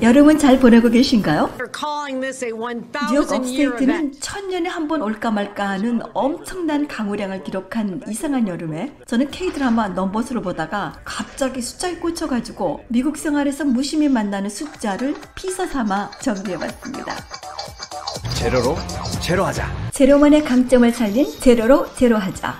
여름은 잘 보내고 계신가요? They're calling this a 뉴욕 1,000-year 업스테이트는 event. 1000년에 한 번 올까 말까 하는 엄청난 강우량을 기록한 이상한 여름에 저는 K-드라마 넘버스를 보다가 갑자기 숫자에 꽂혀가지고 미국 생활에서 무심히 만나는 숫자를 피서 삼아 정리해봤습니다. 제로로 제로하자. 제로만의 강점을 살린 제로로 제로하자.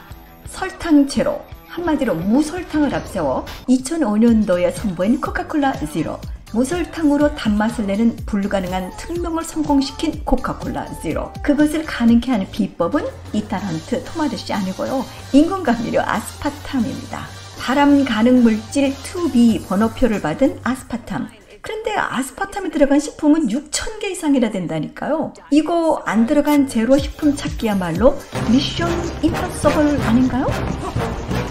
설탕 제로. 한마디로 무설탕을 앞세워 2005년도에 선보인 코카콜라 제로. 무설탕으로 단맛을 내는 불가능한 특명을 성공시킨 코카콜라 제로. 그것을 가능케 하는 비법은 이탈한트 토마토씨 아니고요. 인공감미료 아스파탐입니다. 발암 가능 물질 2B 번호표를 받은 아스파탐. 그런데 아스파탐이 들어간 식품은 6,000개 이상이나 된다니까요. 이거 안 들어간 제로 식품 찾기야말로 미션 임파서블 아닌가요?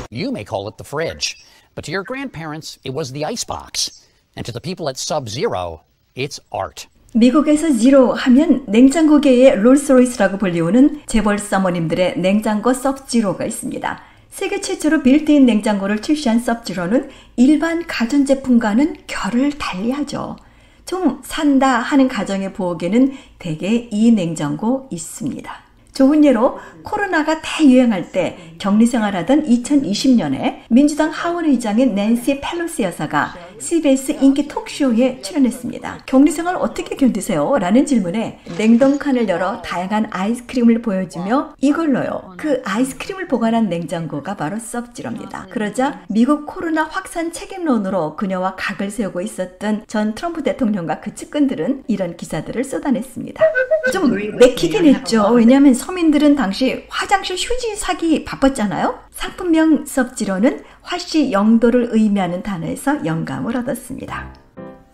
You may call it the fridge, but to your grandparents, it was the icebox. And to the people at Sub-Zero, it's art. 미국에서 제로 하면 냉장고계의 롤스로이스라고 불리우는 재벌 사모님들의 냉장고 섭지로가 있습니다. 세계 최초로 빌트인 냉장고를 출시한 섭지로는 일반 가전제품과는 결을 달리하죠. 좀 산다 하는 가정의 부엌에는 대개 이 냉장고 있습니다. 좋은 예로 코로나가 대유행할 때 격리생활하던 2020년에 민주당 하원 의장인 낸시 펠로시 여사가 CBS 인기 톡쇼에 출연했습니다. 격리생활 어떻게 견디세요? 라는 질문에 냉동칸을 열어 다양한 아이스크림을 보여주며 이걸로요. 그 아이스크림을 보관한 냉장고가 바로 섭지로입니다. 그러자 미국 코로나 확산 책임론으로 그녀와 각을 세우고 있었던 전 트럼프 대통령과 그 측근들은 이런 기사들을 쏟아냈습니다. 좀 맥히긴 했죠. 왜냐하면 서민들은 당시 화장실 휴지 사기 바빴잖아요. 상품명 섭지로는 화씨 영도를 의미하는 단어에서 영감을 얻었습니다.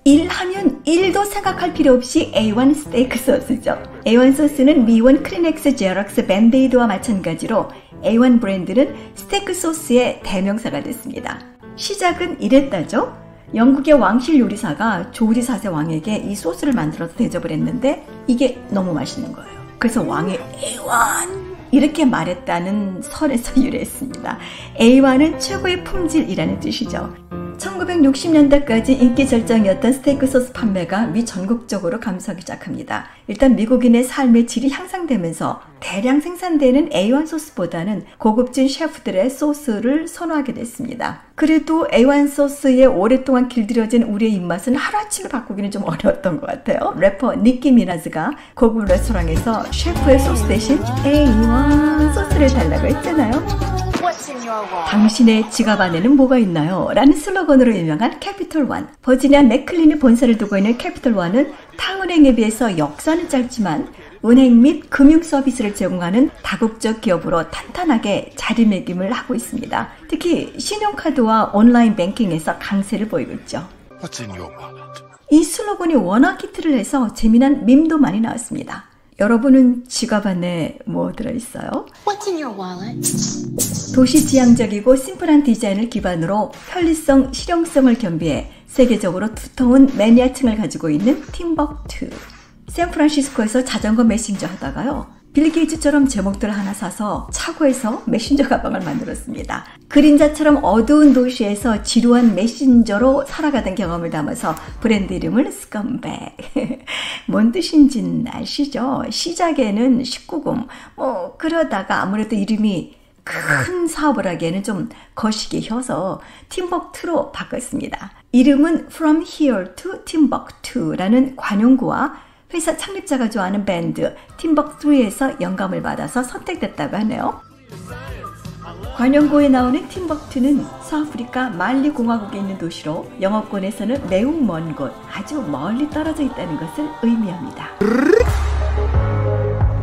1 하면 1도 생각할 필요 없이 A1 스테이크 소스죠. A1 소스는 미원 크리넥스 제럭스 밴데이드와 마찬가지로 A1 브랜드는 스테이크 소스의 대명사가 됐습니다. 시작은 이랬다죠. 영국의 왕실 요리사가 조지 4세 왕에게 이 소스를 만들어서 대접을 했는데 이게 너무 맛있는 거예요. 그래서 왕이 A1 이렇게 말했다는 설에서 유래했습니다. A1은 최고의 품질이라는 뜻이죠. 1960년대까지 인기 절정이었던 스테이크 소스 판매가 미 전국적으로 감소하기 시작합니다. 일단 미국인의 삶의 질이 향상되면서 대량 생산되는 A1 소스보다는 고급진 셰프들의 소스를 선호하게 됐습니다. 그래도 A1 소스에 오랫동안 길들여진 우리의 입맛은 하루아침에 바꾸기는 좀 어려웠던 것 같아요. 래퍼 니키 미나즈가 고급 레스토랑에서 셰프의 소스 대신 A1 소스를 달라고 했잖아요. 당신의 지갑 안에는 뭐가 있나요? 라는 슬로건으로 유명한 캐피털1. 버지니아 맥클린에 본사를 두고 있는 캐피털1은 타은행에 비해서 역사는 짧지만 은행 및 금융 서비스를 제공하는 다국적 기업으로 탄탄하게 자리매김을 하고 있습니다. 특히 신용카드와 온라인 뱅킹에서 강세를 보이고 있죠. 이 슬로건이 워낙 히트를 해서 재미난 밈도 많이 나왔습니다. 여러분은 지갑 안에 뭐 들어있어요? What's in your wallet? 도시지향적이고 심플한 디자인을 기반으로 편리성, 실용성을 겸비해 세계적으로 두터운 매니아층을 가지고 있는 팀벅투. 샌프란시스코에서 자전거 메신저 하다가요. 빌 게이츠처럼 제목들 하나 사서 차고에서 메신저 가방을 만들었습니다. 그림자처럼 어두운 도시에서 지루한 메신저로 살아가던 경험을 담아서 브랜드 이름을 스컴백. 뭔 뜻인지는 아시죠? 시작에는 19금. 그러다가 아무래도 이름이 큰 사업을 하기에는 좀 거시기 혀서 팀벅투로 바꿨습니다. 이름은 From Here to Timbuktu라는 관용구와 회사 창립자가 좋아하는 밴드 팀벅투에서 영감을 받아서 선택됐다고 하네요. 관용구에 나오는 팀벅투는 서아프리카 말리 공화국에 있는 도시로 영어권에서는 매우 먼 곳, 아주 멀리 떨어져 있다는 것을 의미합니다.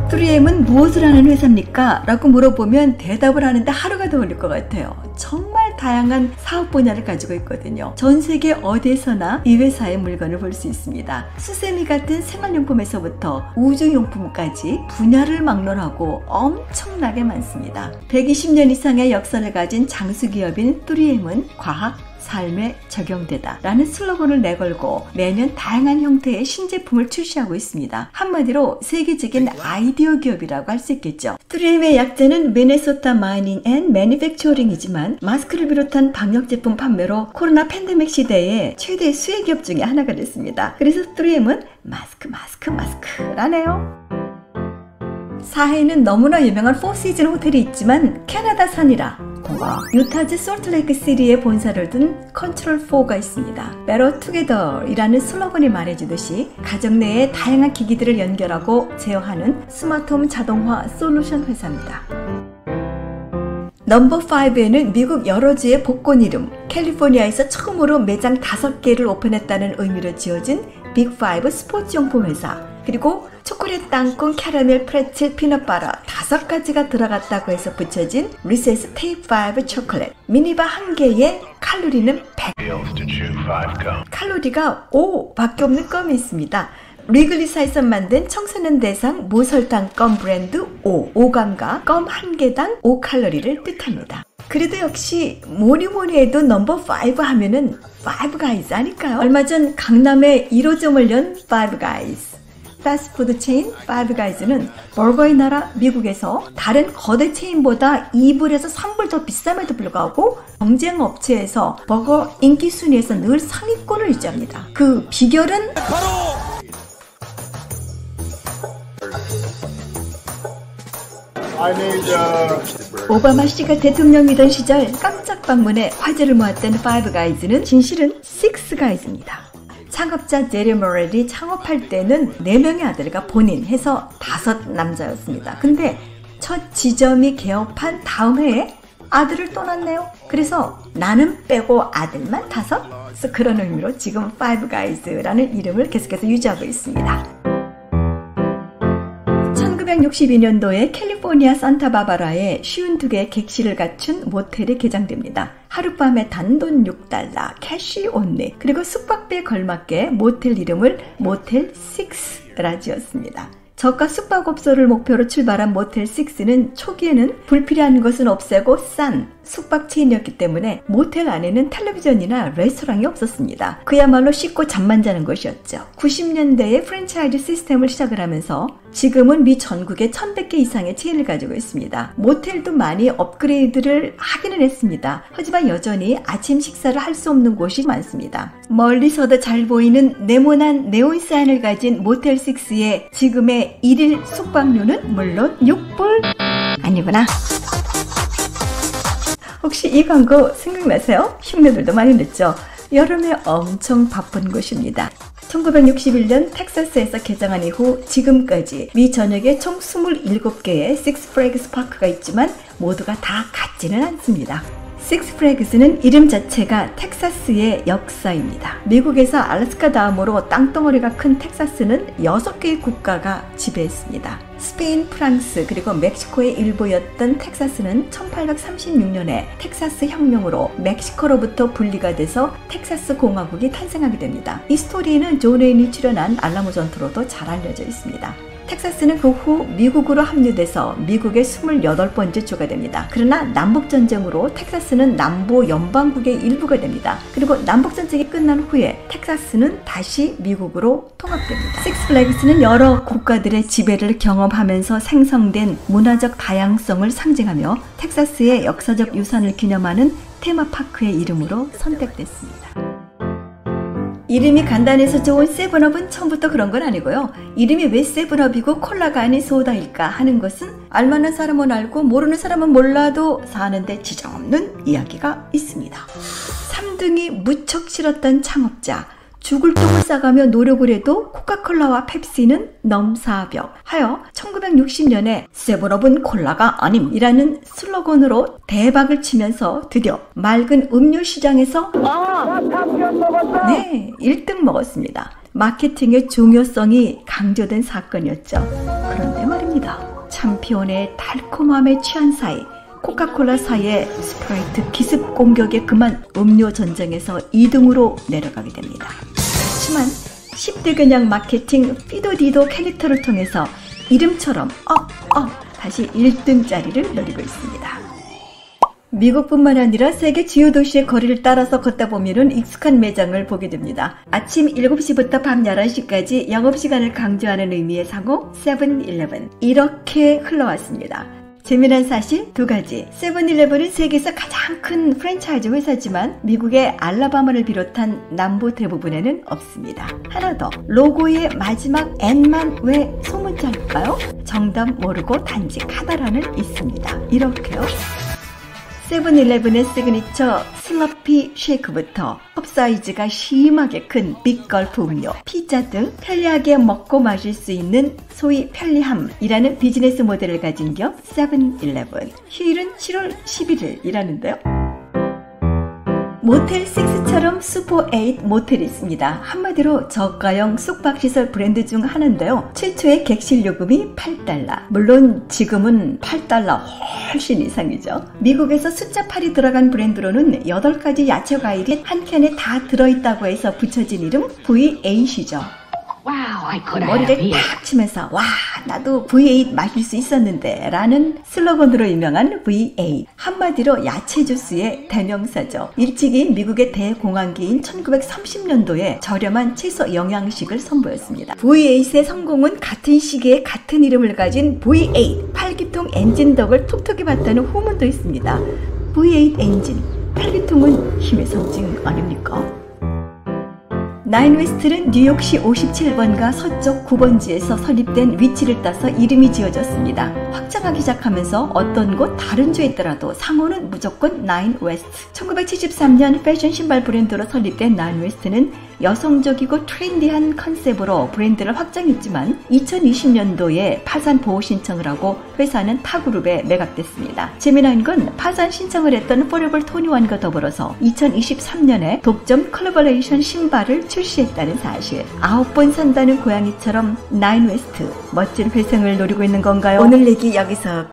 3M은 무엇을 하는 회사입니까? 라고 물어보면 대답을 하는데 하루가 더 걸릴 것 같아요. 정말 다양한 사업 분야를 가지고 있거든요. 전 세계 어디에서나 이 회사의 물건을 볼 수 있습니다. 수세미 같은 생활용품에서부터 우주용품까지 분야를 막론하고 엄청나게 많습니다. 120년 이상의 역사를 가진 장수기업인 3M은 과학, 삶에 적용되다 라는 슬로건을 내걸고 매년 다양한 형태의 신제품을 출시하고 있습니다. 한마디로 세계적인 아이디어 기업이라고 할 수 있겠죠. 3M의 약자는 미네소타 마이닝 앤 매니팩처링이지만 마스크를 비롯한 방역 제품 판매로 코로나 팬데믹 시대에 최대 수혜 기업 중에 하나가 됐습니다. 그래서 3M은 마스크라네요. 사해에는 너무나 유명한 포시즌 호텔이 있지만 캐나다산이라 유타주 솔트레이크 시티에 본사를 둔 컨트롤4가 있습니다. Better Together 이라는 슬로건이 말해주듯이 가정 내에 다양한 기기들을 연결하고 제어하는 스마트홈 자동화 솔루션 회사입니다. 넘버 5에는 미국 여러 주의 복권 이름, 캘리포니아에서 처음으로 매장 5개를 오픈했다는 의미로 지어진 빅5 스포츠용품 회사, 그리고 초콜릿 땅콩, 캐러멜, 프레첼, 피넛바터 5가지가 들어갔다고 해서 붙여진 리세스 테이프5 초콜릿, 미니바 1개에 칼로리는 100, 칼로리가 5밖에 없는 껌이 있습니다. 리글리사에서 만든 청소년 대상 무설탕 껌 브랜드 5감과 껌 1개당 5칼로리를 뜻합니다. 그래도 역시 뭐니 해도 넘버 5 하면은 파이브가이즈 아닐까요? 얼마 전 강남에 1호점을 연 파이브가이즈. 패스트푸드 체인 파이브가이즈는 버거의 나라 미국에서 다른 거대 체인보다 2불에서 3불 더 비쌈에도 불구하고 경쟁 업체에서 버거 인기 순위에서 늘 상위권을 유지합니다. 그 비결은 오바마 씨가 대통령이던 시절 깜짝 방문에 화제를 모았던 파이브가이즈는 진실은 식스가이즈입니다. 창업자 제리 모렐이 창업할 때는 4명의 아들과 본인 해서 5 남자였습니다. 근데 첫 지점이 개업한 다음 해에 아들을 또 낳네요. 그래서 나는 빼고 아들만 5? 그런 의미로 지금 파이브가이즈라는 이름을 계속해서 유지하고 있습니다. 1962년도에 캘리포니아 산타바바라에 52개의 객실을 갖춘 모텔이 개장됩니다. 하룻밤에 단돈 $6, 캐시 온리. 그리고 숙박비에 걸맞게 모텔 이름을 모텔 6라 지었습니다. 저가 숙박업소를 목표로 출발한 모텔 6는 초기에는 불필요한 것은 없애고 싼 숙박 체인이었기 때문에 모텔 안에는 텔레비전이나 레스토랑이 없었습니다. 그야말로 씻고 잠만 자는 곳이었죠. 90년대에 프랜차이즈 시스템을 시작을 하면서 지금은 미 전국에 1100개 이상의 체인을 가지고 있습니다. 모텔도 많이 업그레이드를 하기는 했습니다. 하지만 여전히 아침 식사를 할 수 없는 곳이 많습니다. 멀리서도 잘 보이는 네모난 네온 사인을 가진 모텔 6의 지금의 1일 숙박료는 물론 6불 아니구나. 혹시 이 광고 생각나세요? 흉내들도 많이 냈죠. 여름에 엄청 바쁜 곳입니다. 1961년 텍사스에서 개장한 이후 지금까지 미 전역에 총 27개의 식스플래그스 파크가 있지만 모두가 다 같지는 않습니다. 식스플래그스는 이름 자체가 텍사스의 역사입니다. 미국에서 알래스카 다음으로 땅덩어리가 큰 텍사스는 6개의 국가가 지배했습니다. 스페인, 프랑스, 그리고 멕시코의 일부였던 텍사스는 1836년에 텍사스 혁명으로 멕시코로부터 분리가 돼서 텍사스 공화국이 탄생하게 됩니다. 이 스토리는 존 웨인이 출연한 알라모 전투로도 잘 알려져 있습니다. 텍사스는 그 후 미국으로 합류돼서 미국의 28번째 주가 됩니다. 그러나 남북전쟁으로 텍사스는 남부 연방국의 일부가 됩니다. 그리고 남북전쟁이 끝난 후에 텍사스는 다시 미국으로 통합됩니다. 식스플래그스는 여러 국가들의 지배를 경험하면서 생성된 문화적 다양성을 상징하며 텍사스의 역사적 유산을 기념하는 테마파크의 이름으로 선택됐습니다. 이름이 간단해서 좋은 세븐업은 처음부터 그런 건 아니고요. 이름이 왜 세븐업이고 콜라가 아닌 소다일까 하는 것은 알만한 사람은 알고 모르는 사람은 몰라도 사는데 지정없는 이야기가 있습니다. 3등이 무척 싫었던 창업자, 죽을 똥을 싸가며 노력을 해도 코카콜라와 펩시는 넘사벽 하여 1960년에 세븐업은 콜라가 아님이라는 슬로건으로 대박을 치면서 드디어 맑은 음료 시장에서 1등 먹었습니다. 마케팅의 중요성이 강조된 사건이었죠. 그런데 말입니다. 챔피언의 달콤함에 취한 사이 코카콜라 사이에 스프라이트 기습 공격에 그만 음료 전쟁에서 2등으로 내려가게 됩니다. 하지만 10대 겨냥 마케팅 피도디도 캐릭터를 통해서 이름처럼 다시 1등 자리를 노리고 있습니다. 미국뿐만 아니라 세계 주요 도시의 거리를 따라서 걷다 보면은 익숙한 매장을 보게 됩니다. 아침 7시부터 밤 11시까지 영업시간을 강조하는 의미의 상호 세븐일레븐. 이렇게 흘러왔습니다. 재미난 사실 두 가지. 세븐일레븐은 세계에서 가장 큰 프랜차이즈 회사지만 미국의 알라바마를 비롯한 남부 대부분에는 없습니다. 하나 더. 로고의 마지막 N만 왜 소문자일까요? 정답 모르고 단지 하나라는 있습니다. 이렇게요. 세븐일레븐의 시그니처 슬러피 쉐이크부터 컵 사이즈가 심하게 큰 빅걸프 음료, 피자 등 편리하게 먹고 마실 수 있는 소위 편리함이라는 비즈니스 모델을 가진 기업 세븐일레븐. 휴일은 7월 11일이라는데요. 모텔 6처럼 슈퍼8 모텔이 있습니다. 한마디로 저가형 숙박시설 브랜드 중 하나인데요. 최초의 객실 요금이 $8. 물론 지금은 $8 훨씬 이상이죠. 미국에서 숫자 8이 들어간 브랜드로는 8가지 야채 과일이 한 캔에 다 들어있다고 해서 붙여진 이름 V8이죠. 머리를 탁 치면서 와 나도 V8 마실 수 있었는데 라는 슬로건으로 유명한 V8. 한마디로 야채 주스의 대명사죠. 일찍이 미국의 대공황기인 1930년도에 저렴한 채소 영양식을 선보였습니다. V8의 성공은 같은 시기에 같은 이름을 가진 V8 팔기통 엔진 덕을 톡톡히 봤다는 후문도 있습니다. V8 엔진, 팔기통은 힘의 상징 아닙니까? 나인웨스트는 뉴욕시 57번가 서쪽 9번지에서 설립된 위치를 따서 이름이 지어졌습니다. 확장하기 시작하면서 어떤 곳 다른 주에 있더라도 상호는 무조건 나인웨스트. 1973년 패션 신발 브랜드로 설립된 나인웨스트는 여성적이고 트렌디한 컨셉으로 브랜드를 확장했지만 2020년도에 파산 보호 신청을 하고 회사는 타그룹에 매각됐습니다. 재미난 건 파산 신청을 했던 포레버 21과 더불어서 2023년에 독점 컬래버레이션 신발을 출시했다는 사실. 9번 산다는 고양이처럼 나인웨스트 멋진 회생을 노리고 있는 건가요? 오늘 얘기 여기서